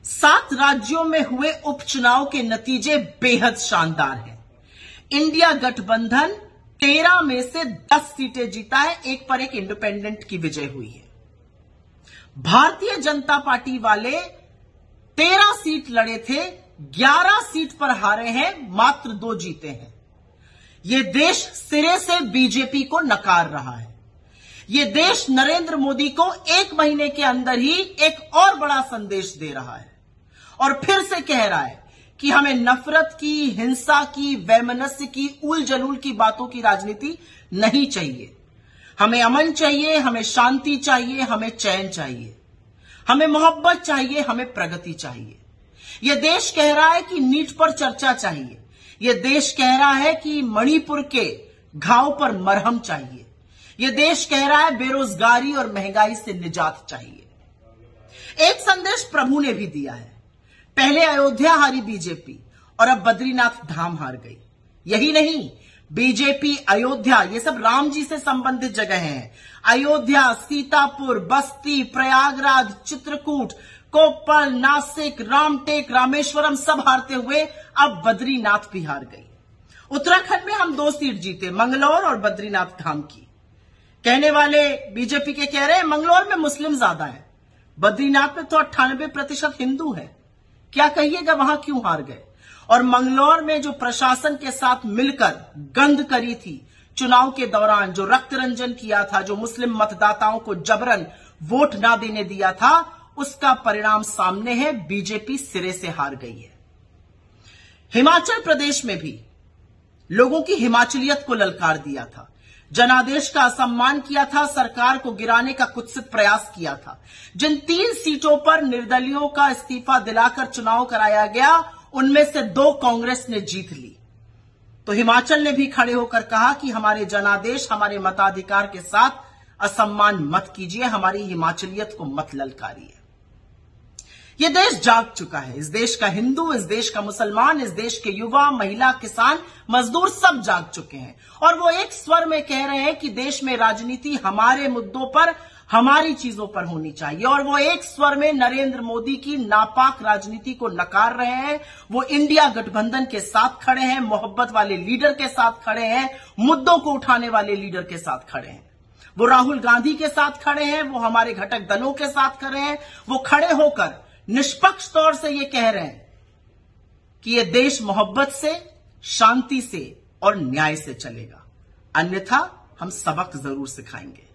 7 राज्यों में हुए उपचुनाव के नतीजे बेहद शानदार हैं। इंडिया गठबंधन 13 में से 10 सीटें जीता है, एक पर एक इंडिपेंडेंट की विजय हुई है। भारतीय जनता पार्टी वाले 13 सीट लड़े थे, 11 सीट पर हारे हैं, मात्र 2 जीते हैं। यह देश सिरे से बीजेपी को नकार रहा है। यह देश नरेंद्र मोदी को 1 महीने के अंदर ही एक और बड़ा संदेश दे रहा है और फिर से कह रहा है कि हमें नफरत की, हिंसा की, वैमनस्य की, उल जलूल की बातों की राजनीति नहीं चाहिए। हमें अमन चाहिए, हमें शांति चाहिए, हमें चैन चाहिए, हमें मोहब्बत चाहिए, हमें प्रगति चाहिए। यह देश कह रहा है कि नीट पर चर्चा चाहिए। यह देश कह रहा है कि मणिपुर के घाव पर मरहम चाहिए। यह देश कह रहा है बेरोजगारी और महंगाई से निजात चाहिए। एक संदेश प्रभु ने भी दिया है। पहले अयोध्या हारी बीजेपी और अब बद्रीनाथ धाम हार गई। यही नहीं, बीजेपी, अयोध्या, ये सब राम जी से संबंधित जगह हैं। अयोध्या, सीतापुर, बस्ती, प्रयागराज, चित्रकूट, कोप्पल, नासिक, रामटेक, रामेश्वरम सब हारते हुए अब बद्रीनाथ भी हार गई। उत्तराखंड में हम 2 सीट जीते, मंगलौर और बद्रीनाथ धाम की। कहने वाले बीजेपी के कह रहे हैं मंगलौर में मुस्लिम ज्यादा है, बद्रीनाथ में तो 98% हिंदू है। क्या कहिएगा, वहां क्यों हार गए? और मंगलौर में जो प्रशासन के साथ मिलकर गंद करी थी चुनाव के दौरान, जो रक्त रंजन किया था, जो मुस्लिम मतदाताओं को जबरन वोट ना देने दिया था, उसका परिणाम सामने है। बीजेपी सिरे से हार गई है। हिमाचल प्रदेश में भी लोगों की हिमाचलियत को ललकार दिया था, जनादेश का असम्मान किया था, सरकार को गिराने का कुत्सित प्रयास किया था। जिन 3 सीटों पर निर्दलियों का इस्तीफा दिलाकर चुनाव कराया गया, उनमें से 2 कांग्रेस ने जीत ली। तो हिमाचल ने भी खड़े होकर कहा कि हमारे जनादेश, हमारे मताधिकार के साथ असम्मान मत कीजिए, हमारी हिमाचलियत को मत ललकारिए। यह देश जाग चुका है। इस देश का हिंदू, इस देश का मुसलमान, इस देश के युवा, महिला, किसान, मजदूर सब जाग चुके हैं और वो एक स्वर में कह रहे हैं कि देश में राजनीति हमारे मुद्दों पर, हमारी चीजों पर होनी चाहिए। और वो एक स्वर में नरेंद्र मोदी की नापाक राजनीति को नकार रहे हैं। वो इंडिया गठबंधन के साथ खड़े हैं, मोहब्बत वाले लीडर के साथ खड़े हैं, मुद्दों को उठाने वाले लीडर के साथ खड़े हैं। वो राहुल गांधी के साथ खड़े हैं, वो हमारे घटक दलों के साथ खड़े हैं। वो खड़े होकर निष्पक्ष तौर से ये कह रहे हैं कि ये देश मोहब्बत से, शांति से और न्याय से चलेगा, अन्यथा हम सबक जरूर सिखाएंगे।